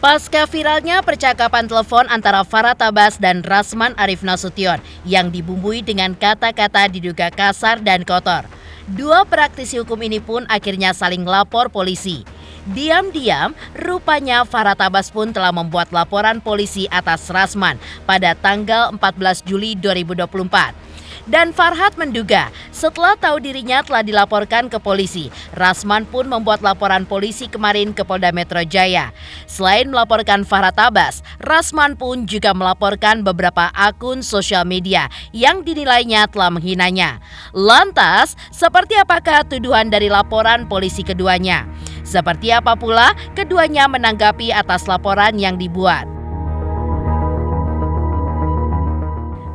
Pasca viralnya percakapan telepon antara Farhat Abbas dan Rasman Arif Nasution yang dibumbui dengan kata-kata diduga kasar dan kotor. Dua praktisi hukum ini pun akhirnya saling lapor polisi. Diam-diam, rupanya Farhat Abbas pun telah membuat laporan polisi atas Rasman pada tanggal 14 Juli 2024. Dan Farhat menduga setelah tahu dirinya telah dilaporkan ke polisi, Rasman pun membuat laporan polisi kemarin ke Polda Metro Jaya. Selain melaporkan Farhat Abbas, Rasman pun juga melaporkan beberapa akun sosial media yang dinilainya telah menghinanya. Lantas, seperti apakah tuduhan dari laporan polisi keduanya? Seperti apa pula keduanya menanggapi atas laporan yang dibuat?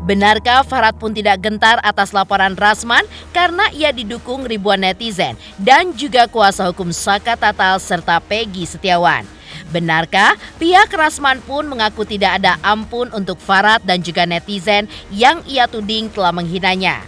Benarkah Farhat pun tidak gentar atas laporan Rasman karena ia didukung ribuan netizen dan juga kuasa hukum Saka Tatal serta Peggy Setiawan? Benarkah pihak Rasman pun mengaku tidak ada ampun untuk Farhat dan juga netizen yang ia tuding telah menghinanya?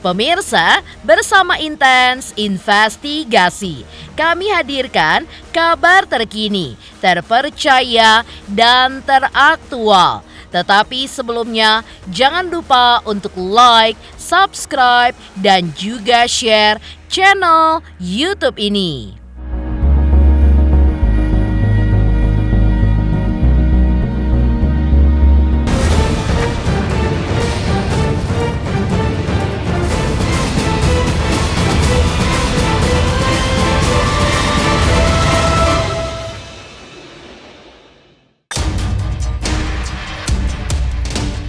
Pemirsa, bersama Intens Investigasi, kami hadirkan kabar terkini, terpercaya, dan teraktual. Tetapi sebelumnya, jangan lupa untuk like, subscribe, dan juga share channel YouTube ini.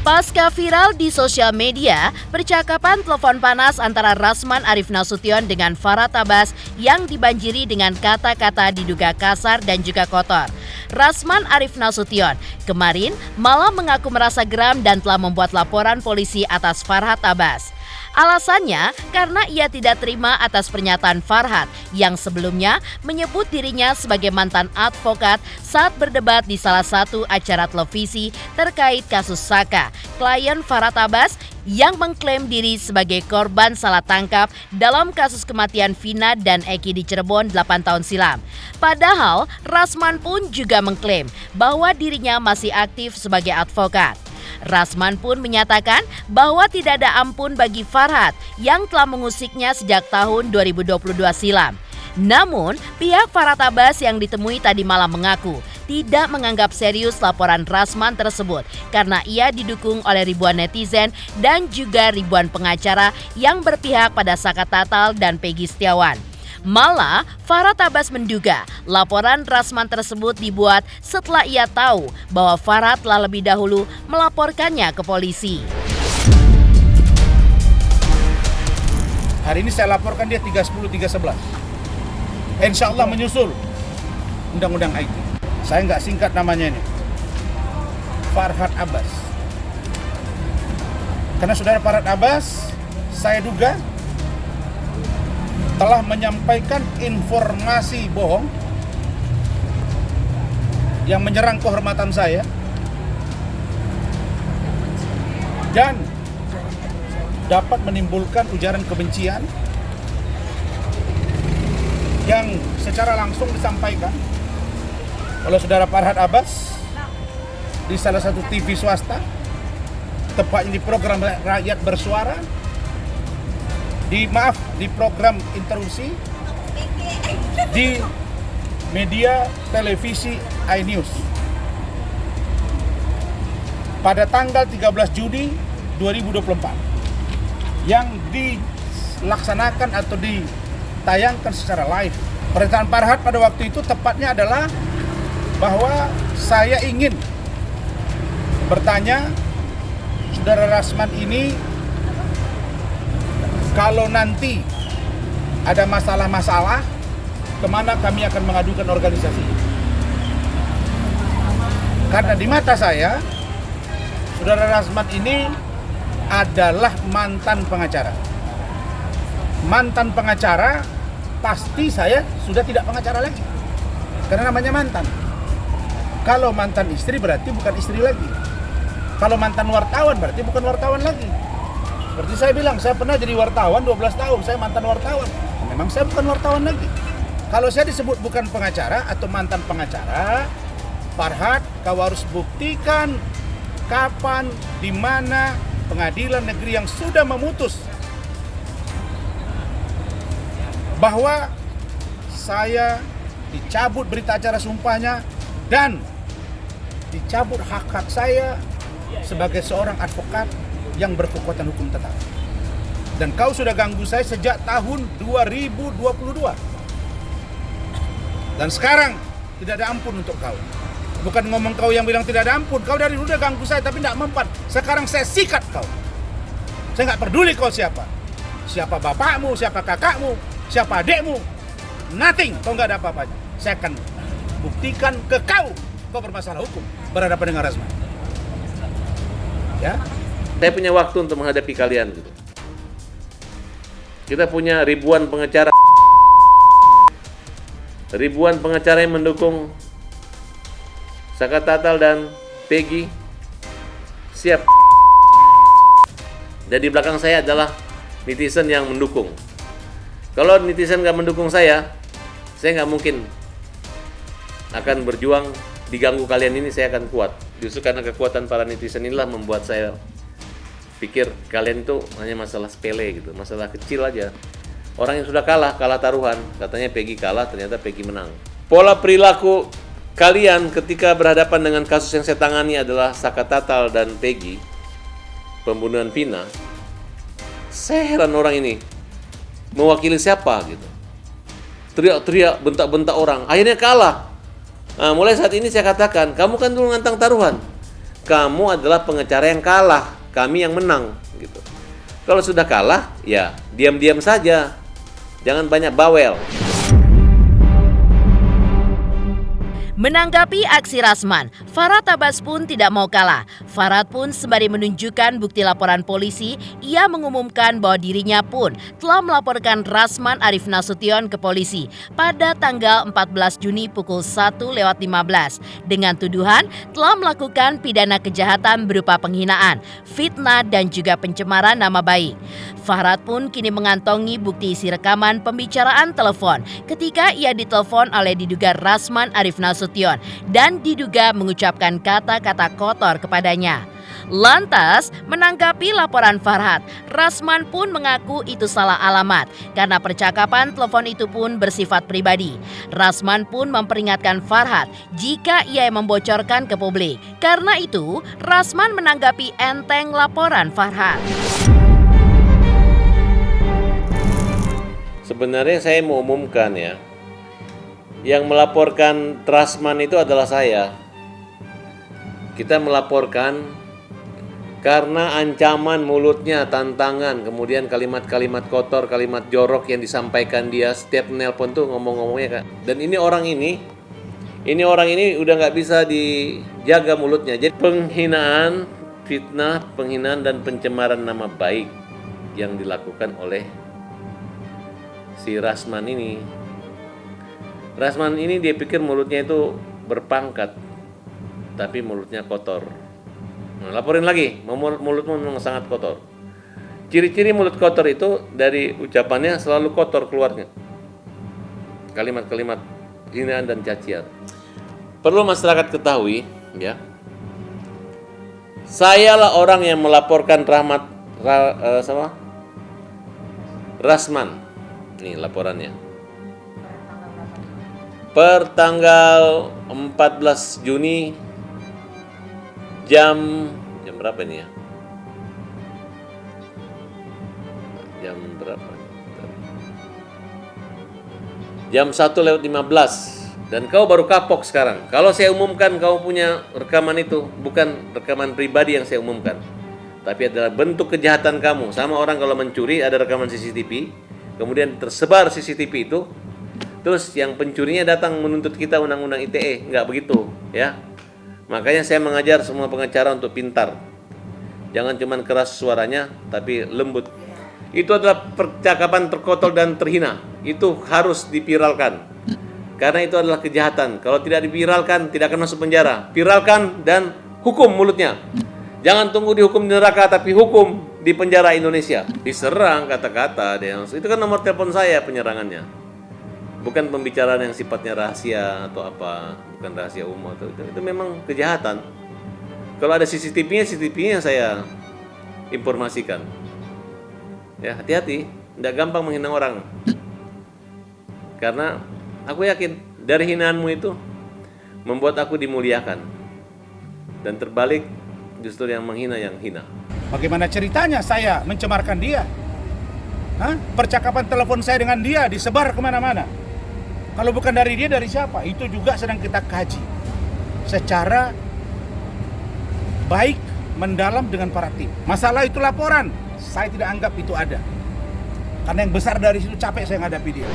Pasca viral di sosial media, percakapan telepon panas antara Rasman Arif Nasution dengan Farhat Abbas yang dibanjiri dengan kata-kata diduga kasar dan juga kotor. Rasman Arif Nasution kemarin malah mengaku merasa geram dan telah membuat laporan polisi atas Farhat Abbas. Alasannya karena ia tidak terima atas pernyataan Farhat yang sebelumnya menyebut dirinya sebagai mantan advokat saat berdebat di salah satu acara televisi terkait kasus Saka, klien Farhat Abbas yang mengklaim diri sebagai korban salah tangkap dalam kasus kematian Vina dan Eki di Cirebon 8 tahun silam. Padahal Rasman pun juga mengklaim bahwa dirinya masih aktif sebagai advokat. Rasman pun menyatakan bahwa tidak ada ampun bagi Farhat yang telah mengusiknya sejak tahun 2022 silam. Namun, pihak Farhat Abbas yang ditemui tadi malam mengaku tidak menganggap serius laporan Rasman tersebut karena ia didukung oleh ribuan netizen dan juga ribuan pengacara yang berpihak pada Saka Tatal dan Peggy Setiawan. Malah, Farhat Abbas menduga laporan Rasman tersebut dibuat setelah ia tahu bahwa Farhat telah lebih dahulu melaporkannya ke polisi. Hari ini saya laporkan dia 310, 311. Insya Allah menyusul undang-undang IT. Saya nggak singkat namanya ini. Farhat Abbas. Karena saudara Farhat Abbas, saya duga telah menyampaikan informasi bohong yang menyerang kehormatan saya dan dapat menimbulkan ujaran kebencian yang secara langsung disampaikan oleh saudara Farhat Abbas di salah satu TV swasta, tepatnya di program Rakyat Bersuara, di program interupsi di media televisi iNews pada tanggal 13 Juni 2024 yang dilaksanakan atau ditayangkan secara live. Pernyataan Farhat pada waktu itu tepatnya adalah bahwa saya ingin bertanya saudara Rasman ini kalau nanti ada masalah-masalah, kemana kami akan mengadukan organisasi. Karena di mata saya, saudara Rasman ini adalah mantan pengacara. Mantan pengacara, pasti saya sudah tidak pengacara lagi. Karena namanya mantan. Kalau mantan istri berarti bukan istri lagi. Kalau mantan wartawan berarti bukan wartawan lagi. Seperti saya bilang, saya pernah jadi wartawan 12 tahun, saya mantan wartawan. Memang saya bukan wartawan lagi. Kalau saya disebut bukan pengacara atau mantan pengacara, Farhad, kau harus buktikan kapan, di mana pengadilan negeri yang sudah memutus bahwa saya dicabut berita acara sumpahnya dan dicabut hak-hak saya sebagai seorang advokat yang berkekuatan hukum tetap. Dan kau sudah ganggu saya sejak tahun 2022. Dan sekarang tidak ada ampun untuk kau. Bukan ngomong kau yang bilang tidak ada ampun. Kau dari dulu udah ganggu saya tapi tidak mempan. Sekarang saya sikat kau. Saya nggak peduli kau siapa. Siapa bapakmu, siapa kakakmu, siapa adekmu. Nothing. Kau nggak ada apa-apanya. Saya akan buktikan ke kau bermasalah hukum berhadapan dengan Rasman. Ya. Saya punya waktu untuk menghadapi kalian gitu. Kita punya ribuan pengacara yang mendukung Saka Tatal dan Peggy. Siap. Dan di belakang saya adalah netizen yang mendukung. Kalau netizen nggak mendukung saya nggak mungkin akan berjuang diganggu kalian ini. Saya akan kuat. Justru karena kekuatan para netizen inilah membuat saya pikir kalian itu hanya masalah sepele gitu, masalah kecil aja. Orang yang sudah kalah taruhan, katanya Peggy kalah, ternyata Peggy menang. Pola perilaku kalian ketika berhadapan dengan kasus yang saya tangani adalah Saka Tatal dan Peggy, pembunuhan Vina. Saya heran orang ini mewakili siapa gitu. Teriak-teriak, bentak-bentak orang, akhirnya kalah. Nah, mulai saat ini saya katakan, kamu kan dulu ngantang taruhan. Kamu adalah pengacara yang kalah, kami yang menang gitu. Kalau sudah kalah, ya diam-diam saja. Jangan banyak bawel. Menanggapi aksi Rasman, Farhad Abbas pun tidak mau kalah. Farhad pun sembari menunjukkan bukti laporan polisi, ia mengumumkan bahwa dirinya pun telah melaporkan Rasman Arif Nasution ke polisi pada tanggal 14 Juni pukul 1:15 dengan tuduhan telah melakukan pidana kejahatan berupa penghinaan, fitnah dan juga pencemaran nama baik. Farhad pun kini mengantongi bukti isi rekaman pembicaraan telepon ketika ia ditelepon oleh diduga Rasman Arif Nasution dan diduga mengucapkan kata-kata kotor kepadanya. Lantas, menanggapi laporan Farhad, Rasman pun mengaku itu salah alamat karena percakapan telepon itu pun bersifat pribadi. Rasman pun memperingatkan Farhad jika ia membocorkan ke publik. Karena itu, Rasman menanggapi enteng laporan Farhad. Sebenarnya saya mau umumkan ya, yang melaporkan Rasman itu adalah saya. Kita melaporkan karena ancaman mulutnya, tantangan, kemudian kalimat-kalimat kotor, kalimat jorok yang disampaikan dia setiap nelpon tuh ngomong-ngomongnya Kak. Dan ini orang ini udah nggak bisa dijaga mulutnya. Jadi penghinaan, fitnah, penghinaan dan pencemaran nama baik yang dilakukan oleh si Rasman ini. Rasman ini dia pikir mulutnya itu berpangkat, tapi mulutnya kotor. Nah, laporin lagi, mulutmu memang sangat kotor. Ciri-ciri mulut kotor itu dari ucapannya selalu kotor keluarnya. Kalimat-kalimat hinaan dan cacian. Perlu masyarakat ketahui, ya. Sayalah orang yang melaporkan Rasman. Nih laporannya. Per tanggal 14 Juni jam berapa ini ya? Jam berapa? Jam 1:15 dan kau baru kapok sekarang. Kalau saya umumkan kau punya rekaman itu, bukan rekaman pribadi yang saya umumkan, tapi adalah bentuk kejahatan kamu. Sama orang kalau mencuri ada rekaman CCTV, kemudian tersebar CCTV itu, terus yang pencurinya datang menuntut kita undang-undang ITE. Enggak begitu ya. Makanya saya mengajar semua pengacara untuk pintar. Jangan cuma keras suaranya, tapi lembut. Itu adalah percakapan terkotor dan terhina. Itu harus dipiralkan. Karena itu adalah kejahatan. Kalau tidak dipiralkan, tidak akan masuk penjara. Viralkan dan hukum mulutnya. Jangan tunggu dihukum di neraka, tapi hukum di penjara Indonesia. Diserang kata-kata. Itu kan nomor telepon saya penyerangannya. bukan pembicaraan yang sifatnya rahasia atau apa, bukan rahasia umum atau itu memang kejahatan. Kalau ada CCTV-nya saya informasikan. Ya, hati-hati, tidak gampang menghina orang. Karena aku yakin dari hinaanmu itu membuat aku dimuliakan. Dan terbalik, justru yang menghina yang hina. Bagaimana ceritanya saya mencemarkan dia? Percakapan telepon saya dengan dia disebar kemana-mana. Kalau bukan dari dia, dari siapa? Itu juga sedang kita kaji secara baik, mendalam dengan para tim. Masalah itu laporan, saya tidak anggap itu ada. Karena yang besar dari situ capek saya menghadapi dia.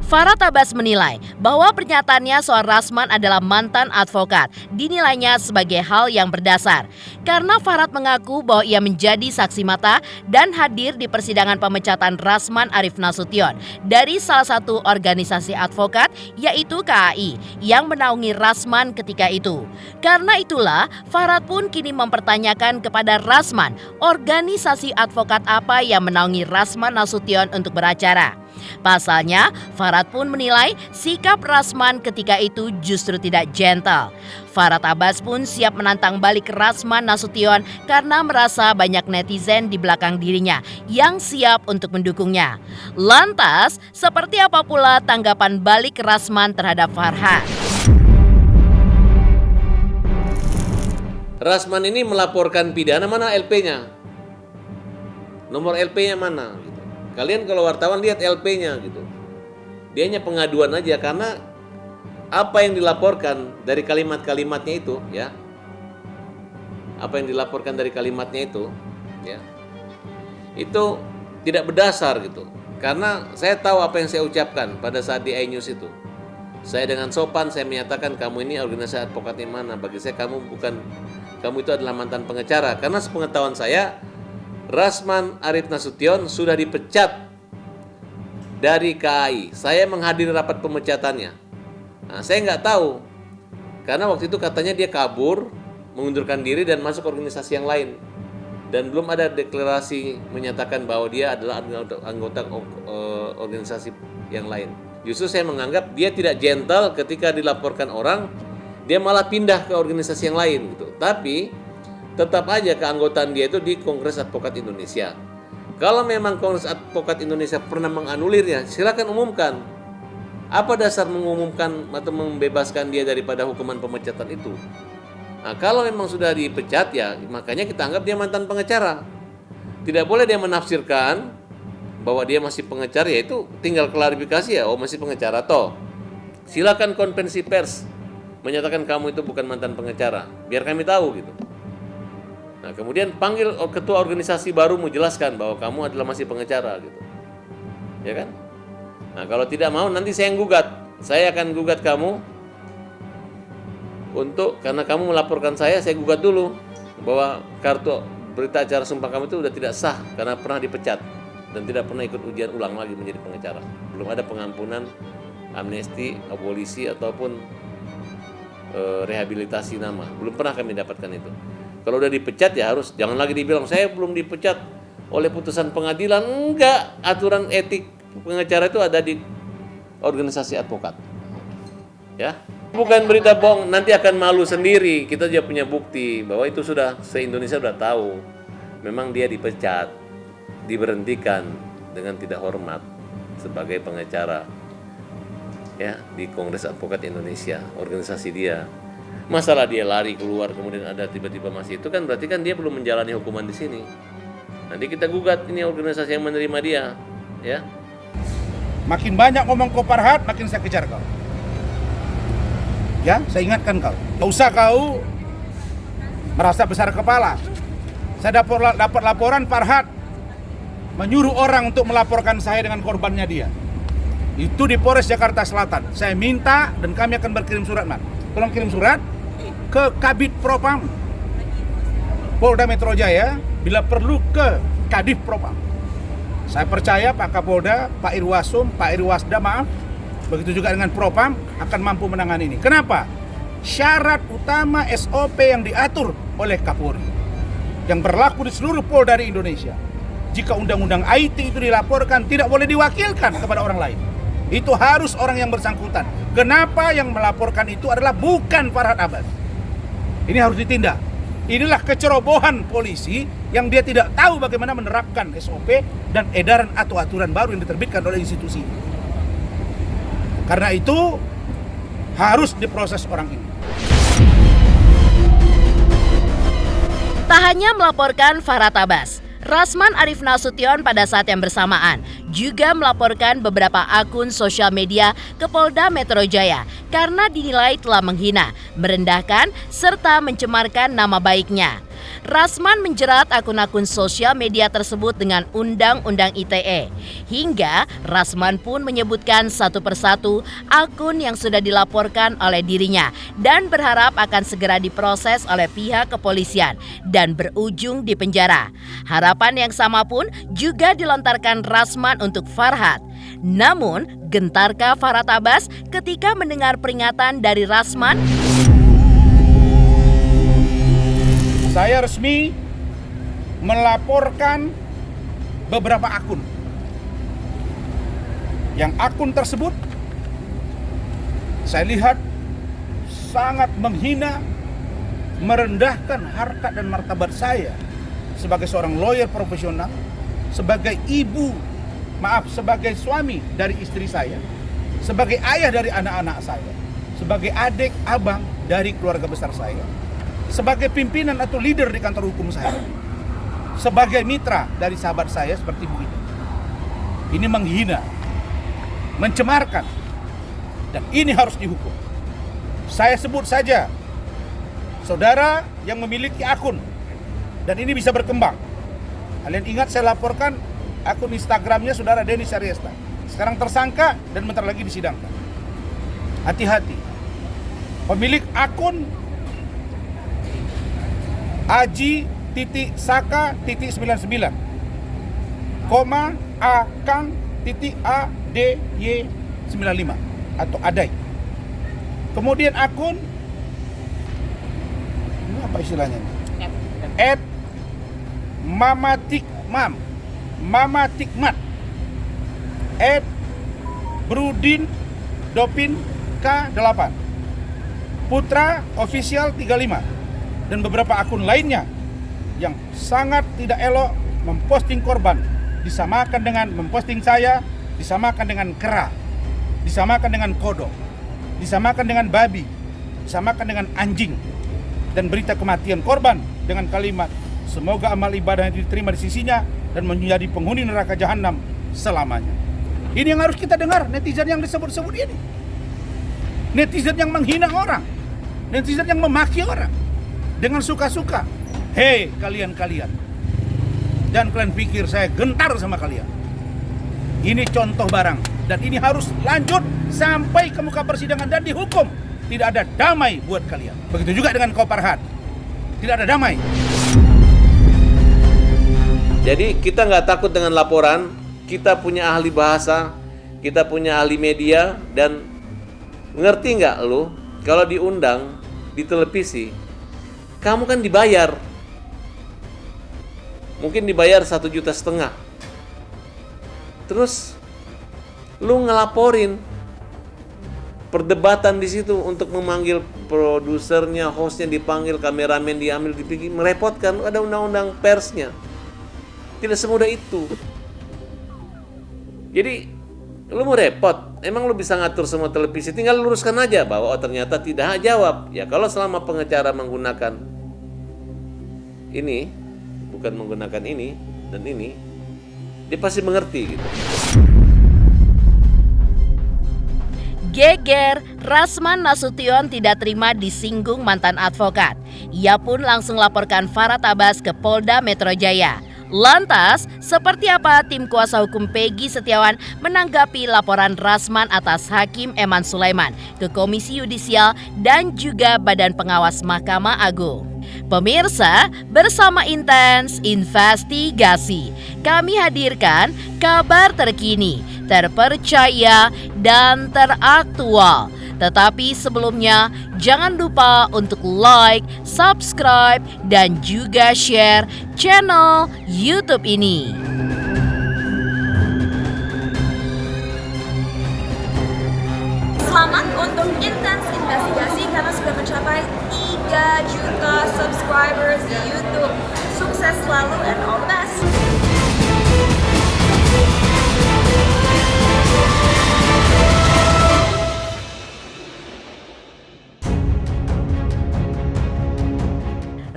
Farhad Abbas menilai bahwa pernyataannya soal Rasman adalah mantan advokat dinilainya sebagai hal yang berdasar. Karena Farhad mengaku bahwa ia menjadi saksi mata dan hadir di persidangan pemecatan Rasman Arif Nasution dari salah satu organisasi advokat yaitu KAI yang menaungi Rasman ketika itu. Karena itulah Farhad pun kini mempertanyakan kepada Rasman organisasi advokat apa yang menaungi Rasman Nasution untuk beracara. Pasalnya, Farhad pun menilai sikap Rasman ketika itu justru tidak gentle. Farhad Abbas pun siap menantang balik Rasman Nasution karena merasa banyak netizen di belakang dirinya yang siap untuk mendukungnya. Lantas, seperti apa pula tanggapan balik Rasman terhadap Farhad? Rasman ini melaporkan pidana, mana LP-nya? Nomor LP-nya mana? Kalian kalau wartawan lihat LP-nya gitu. Dia hanya pengaduan aja karena apa yang dilaporkan dari kalimat-kalimatnya itu ya. Apa yang dilaporkan dari kalimatnya itu ya. Itu tidak berdasar gitu. Karena saya tahu apa yang saya ucapkan pada saat di iNews itu. Saya dengan sopan saya menyatakan kamu ini organisasi advokat yang mana? Bagi saya kamu itu adalah mantan pengacara karena sepengetahuan saya Rasman Arif Nasution sudah dipecat dari KAI. Saya menghadiri rapat pemecatannya. Nah, saya nggak tahu karena waktu itu katanya dia kabur, mengundurkan diri dan masuk organisasi yang lain. Dan belum ada deklarasi menyatakan bahwa dia adalah anggota organisasi yang lain. Justru saya menganggap dia tidak gentle ketika dilaporkan orang, dia malah pindah ke organisasi yang lain gitu. Tapi tetap aja keanggotaan dia itu di Kongres Advokat Indonesia. Kalau memang Kongres Advokat Indonesia pernah menganulirnya, silakan umumkan. Apa dasar mengumumkan atau membebaskan dia daripada hukuman pemecatan itu? Nah, kalau memang sudah dipecat ya, makanya kita anggap dia mantan pengacara. Tidak boleh dia menafsirkan bahwa dia masih pengacara, ya itu tinggal klarifikasi ya, oh masih pengacara toh. Silakan konferensi pers menyatakan kamu itu bukan mantan pengacara, biar kami tahu gitu. Nah, kemudian panggil ketua organisasi baru menjelaskan bahwa kamu adalah masih pengacara gitu. Ya kan? Nah, kalau tidak mau nanti saya yang gugat. Saya akan gugat kamu karena kamu melaporkan saya gugat dulu bahwa kartu berita acara sumpah kamu itu sudah tidak sah karena pernah dipecat dan tidak pernah ikut ujian ulang lagi menjadi pengacara. Belum ada pengampunan, amnesti, abolisi ataupun rehabilitasi nama. Belum pernah kami dapatkan itu. Kalau udah dipecat ya harus, jangan lagi dibilang saya belum dipecat oleh putusan pengadilan. Enggak, aturan etik pengacara itu ada di organisasi advokat. Ya, bukan berita bohong, nanti akan malu sendiri. Kita juga punya bukti bahwa itu sudah se-Indonesia sudah tahu. Memang dia dipecat, diberhentikan dengan tidak hormat sebagai pengacara. Ya, di Kongres Advokat Indonesia, organisasi dia. Masalah dia lari keluar kemudian ada tiba-tiba masih itu kan berarti kan dia belum menjalani hukuman di sini. Nanti kita gugat ini organisasi yang menerima dia, ya. Makin banyak ngomong kau Farhad, makin saya kejar kau. Ya, saya ingatkan kau. Gak usah kau merasa besar kepala. Saya dapat laporan Farhad menyuruh orang untuk melaporkan saya dengan korbannya dia. Itu di Polres Jakarta Selatan. Saya minta dan kami akan berkirim surat, Mas. Tolong kirim surat ke Kabid Propam Polda Metro Jaya, bila perlu ke Kadif Propam. Saya percaya Pak Kapolda, Pak Irwasum, Pak Irwasda begitu juga dengan Propam akan mampu menangani ini. Kenapa? Syarat utama SOP yang diatur oleh Kapolri yang berlaku di seluruh Polda di Indonesia. jika undang-undang IT itu dilaporkan tidak boleh diwakilkan kepada orang lain. Itu harus orang yang bersangkutan. Kenapa yang melaporkan itu adalah bukan Farhad Abbas? Ini harus ditindak. Inilah kecerobohan polisi yang dia tidak tahu bagaimana menerapkan SOP dan edaran atau aturan baru yang diterbitkan oleh institusi. Karena itu harus diproses orang ini. Tak hanya melaporkan Farhad Abbas, Rasman Arif Nasution pada saat yang bersamaan juga melaporkan beberapa akun sosial media ke Polda Metro Jaya karena dinilai telah menghina, merendahkan, serta mencemarkan nama baiknya. Rasman menjerat akun-akun sosial media tersebut dengan Undang-Undang ITE. Hingga Rasman pun menyebutkan satu persatu akun yang sudah dilaporkan oleh dirinya dan berharap akan segera diproses oleh pihak kepolisian dan berujung di penjara. Harapan yang sama pun juga dilontarkan Rasman untuk Farhad. Namun, gentarkah Farhad Abbas ketika mendengar peringatan dari Rasman? Saya resmi melaporkan beberapa akun. Yang akun tersebut saya lihat sangat menghina, merendahkan harkat dan martabat saya sebagai seorang lawyer profesional, sebagai sebagai suami dari istri saya, sebagai ayah dari anak-anak saya, sebagai adik, abang dari keluarga besar saya, sebagai pimpinan atau leader di kantor hukum saya, sebagai mitra dari sahabat saya seperti Bu Ida. Ini menghina, mencemarkan, dan ini harus dihukum. Saya sebut saja saudara yang memiliki akun, dan ini bisa berkembang. Kalian ingat saya laporkan akun Instagramnya saudara Denny Syariesta. Sekarang tersangka dan bentar lagi disidangkan. Hati-hati. Pemilik akun Aji.Saka.99 Akang.ADY95 atau Adai. Kemudian akun ini apa istilahnya? @mamatikmat @brudin.dopin K8 Putra Official 35 dan beberapa akun lainnya yang sangat tidak elok memposting korban, disamakan dengan memposting saya, disamakan dengan kera, disamakan dengan kodok, disamakan dengan babi, disamakan dengan anjing, dan berita kematian korban dengan kalimat semoga amal ibadah yang diterima di sisinya dan menjadi penghuni neraka jahanam selamanya. Ini yang harus kita dengar, netizen yang disebut-sebut ini. Netizen yang menghina orang, netizen yang memaki orang dengan suka-suka. Hei kalian-kalian, dan kalian pikir saya gentar sama kalian? Ini contoh barang, dan ini harus lanjut sampai ke muka persidangan dan dihukum. Tidak ada damai buat kalian. Begitu juga dengan kau Farhad, tidak ada damai. Jadi kita nggak takut dengan laporan, kita punya ahli bahasa, kita punya ahli media, dan ngerti nggak lu kalau diundang di televisi, kamu kan dibayar, mungkin dibayar 1,5 juta. Terus lu ngelaporin perdebatan di situ untuk memanggil produsernya, hostnya dipanggil, kameramen diambil, dipikir, merepotkan. Ada undang-undang persnya. Tidak semudah itu. Jadi lu mau repot, emang lu bisa ngatur semua televisi, tinggal luruskan aja bahwa oh ternyata tidak jawab. Ya kalau selama pengacara menggunakan ini, bukan menggunakan ini dan ini, dia pasti mengerti gitu. Geger, Rasman Nasution tidak terima disinggung mantan advokat. Ia pun langsung laporkan Farhad Abbas ke Polda Metro Jaya. Lantas, seperti apa tim kuasa hukum Peggy Setiawan menanggapi laporan Rasman atas Hakim Eman Sulaiman ke Komisi Yudisial dan juga Badan Pengawas Mahkamah Agung? Pemirsa, bersama Intens Investigasi, kami hadirkan kabar terkini, terpercaya, dan teraktual. Tetapi sebelumnya, jangan lupa untuk like, subscribe, dan juga share channel YouTube ini. intens investigasi karena sudah mencapai 3 juta subscribers di YouTube. Sukses selalu and all the best!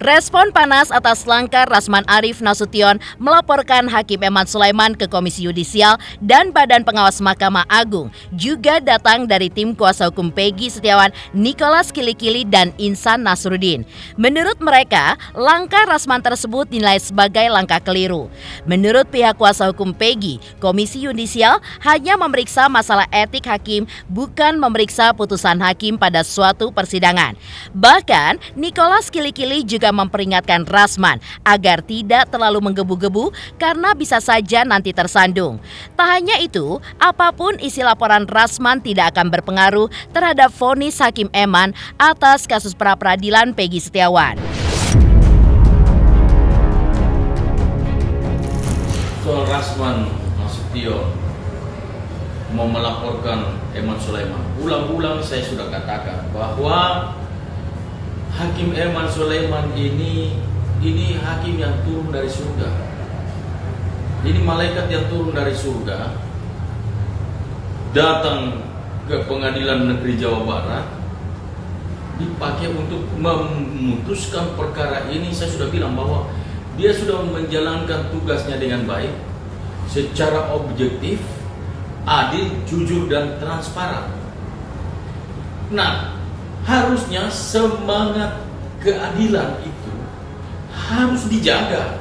Respon panas atas langkah Rasman Arief Nasution melaporkan Hakim Eman Sulaiman ke Komisi Yudisial dan Badan Pengawas Mahkamah Agung juga datang dari tim kuasa hukum Peggy Setiawan, Nicholas Kilikili, dan Insan Nasruddin. Menurut mereka, langkah Rasman tersebut dinilai sebagai langkah keliru. Menurut pihak kuasa hukum Peggy, Komisi Yudisial hanya memeriksa masalah etik hakim, bukan memeriksa putusan hakim pada suatu persidangan. Bahkan, Nicholas Kilikili juga memperingatkan Rasman agar tidak terlalu menggebu-gebu karena bisa saja nanti tersandung. Tak hanya itu, apapun isi laporan Rasman tidak akan berpengaruh terhadap vonis Hakim Eman atas kasus pra-peradilan Peggy Setiawan. Soal Rasman Nasution mau melaporkan Eman Sulaiman, ulang-ulang saya sudah katakan bahwa Hakim Eman Sulaiman ini hakim yang turun dari surga. Ini malaikat yang turun dari surga datang ke Pengadilan Negeri Jawa Barat, dipakai untuk memutuskan perkara ini. Saya sudah bilang bahwa dia sudah menjalankan tugasnya dengan baik, secara objektif, adil, jujur, dan transparan. Nah, harusnya semangat keadilan itu harus dijaga,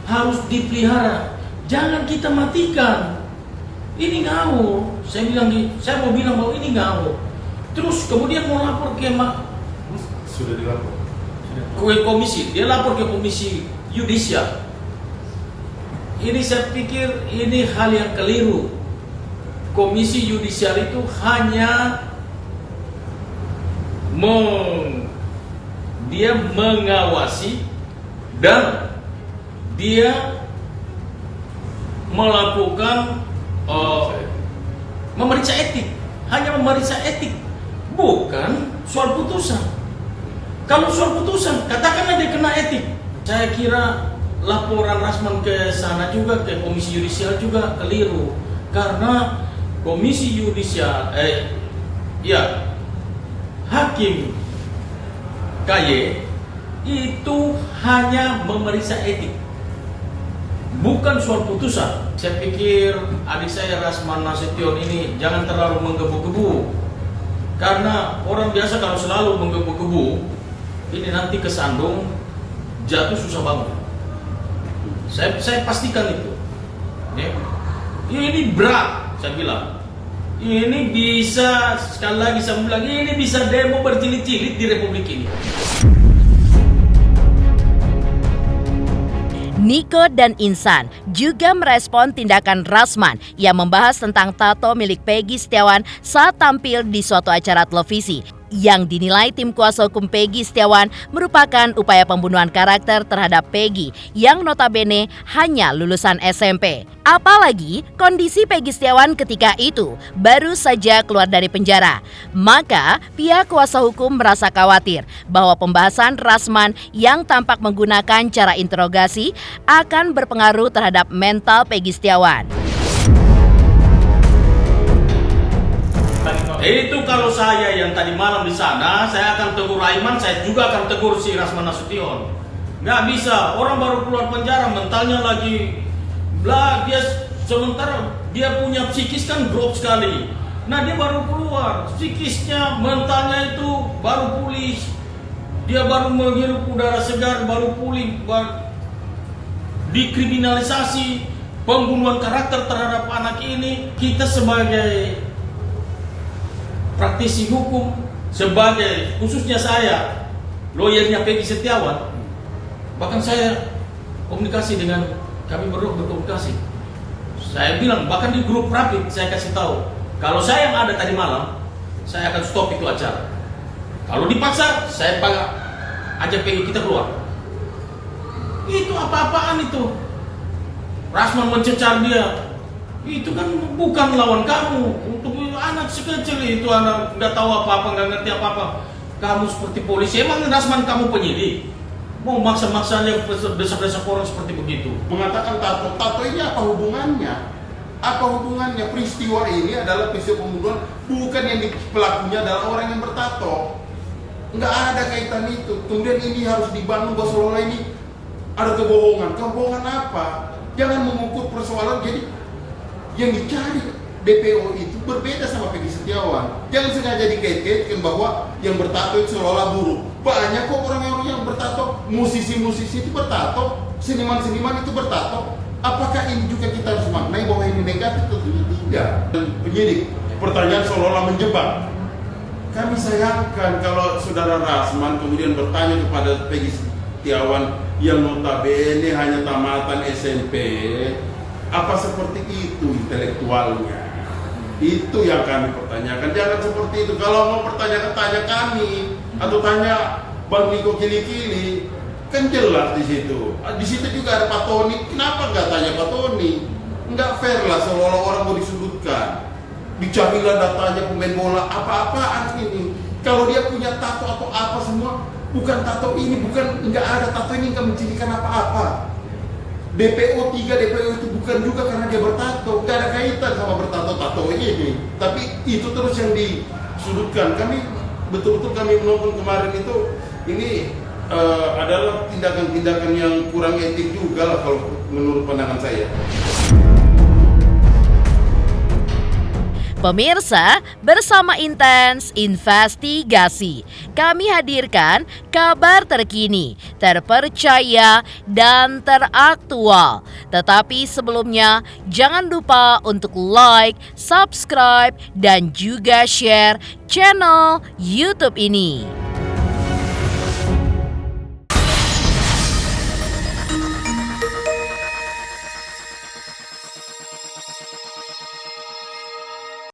harus dipelihara. Jangan kita matikan. Ini ngawur. Saya mau bilang bahwa ini ngawur. Terus kemudian mau lapor ke Sudah dilapor. Ke komisi. Dia lapor ke Komisi Yudisial. Ini saya pikir ini hal yang keliru. Komisi Yudisial itu hanya dia mengawasi dan dia melakukan memeriksa etik, hanya memeriksa etik, bukan soal putusan. Kalau soal putusan, katakanlah dia kena etik, saya kira laporan Rasman ke sana juga, ke Komisi Yudisial juga keliru, karena Komisi Yudisial Hakim KY itu hanya memeriksa etik, bukan soal putusan. Saya pikir adik saya Rasman Nasution ini jangan terlalu menggebu-gebu, karena orang biasa kalau selalu menggebu-gebu ini nanti kesandung, jatuh susah bangun. Saya pastikan itu. Ini berat, saya bilang. Ini bisa, sekali lagi saya bilang, ini bisa demo berjilid-jilid di Republik ini. Niko dan Insan juga merespon tindakan Rasman yang membahas tentang tato milik Peggy Setiawan saat tampil di suatu acara televisi yang dinilai tim kuasa hukum Peggy Setiawan merupakan upaya pembunuhan karakter terhadap Peggy yang notabene hanya lulusan SMP. Apalagi kondisi Peggy Setiawan ketika itu baru saja keluar dari penjara. Maka pihak kuasa hukum merasa khawatir bahwa pembahasan Rasman yang tampak menggunakan cara interogasi akan berpengaruh terhadap mental Peggy Setiawan. Itu kalau saya yang tadi malam di sana, saya akan tegur Aiman, saya juga akan tegur si Rasman Nasution. Nggak bisa, orang baru keluar penjara, mentalnya lagi dia sementara dia punya psikis kan drop sekali. Nah dia baru keluar, psikisnya, mentalnya itu baru pulih. Dia baru menghirup udara segar, baru pulih, dikriminalisasi, pembunuhan karakter terhadap anak ini. Kita sebagai praktisi hukum, sebagai khususnya saya, lawyernya Peggy Setiawan, bahkan saya komunikasi dengan kami berdua berkomunikasi. Saya bilang bahkan di grup Rapid saya kasih tahu, kalau saya yang ada tadi malam, saya akan stop itu acara. Kalau dipaksa, saya ajak Peggy kita keluar. Itu apa-apaan itu? Rasman mencecar dia. Itu kan bukan lawan kamu. Untuk anak sekecil itu, anak nggak tahu apa-apa, nggak ngerti apa-apa. Kamu seperti polisi, emang Rasman kamu penyidik? Mau maksa-maksanya desak-desak orang seperti begitu? Mengatakan tato ini apa hubungannya? Apa hubungannya? Peristiwa ini adalah peristiwa pembunuhan, bukan yang pelakunya adalah orang yang bertato. Nggak ada kaitan itu. Kemudian ini harus dibangun bahwa seolah ini ada kebohongan. Kebohongan apa? Jangan mengukur persoalan. Jadi yang dicari DPO itu berbeda sama Peggy Setiawan. Jangan sengaja dikait-kaitkan bahwa yang bertato itu seolah buruk. Banyak kok orang-orang yang bertato, musisi-musisi itu bertato, seniman-seniman itu bertato. Apakah ini juga kita harus maknai bahwa ini negatif? Tentunya tidak. Penyidik, pertanyaan seolah-olah menjebak. Kami sayangkan kalau saudara Rasman kemudian bertanya kepada Peggy Setiawan yang notabene hanya tamatan SMP. Apa seperti itu intelektualnya? Itu yang kami pertanyakan. Jangan seperti itu. Kalau mau pertanyakan, tanya kami atau tanya Bang Niko Kili-Kili, kan jelas di situ. Di situ juga ada Pak Tony. Kenapa nggak tanya Pak Tony? Nggak fair lah, seolah-olah orang mau disudutkan. Dicarilah datanya pemain bola, apa-apaan ini. Kalau dia punya tato atau apa semua, bukan tato ini, bukan, nggak ada tato ini nggak mencirikan apa-apa. DPO 3, DPO itu bukan juga karena dia bertato, nggak ada kaitan sama bertato-tato ini. Tapi itu terus yang disudutkan. Kami betul-betul kami menonton kemarin itu, ini adalah tindakan-tindakan yang kurang etik juga lah kalau menurut pandangan saya. Pemirsa, bersama Intens Investigasi, kami hadirkan kabar terkini, terpercaya, dan teraktual. Tetapi sebelumnya, jangan lupa untuk like, subscribe, dan juga share channel YouTube ini.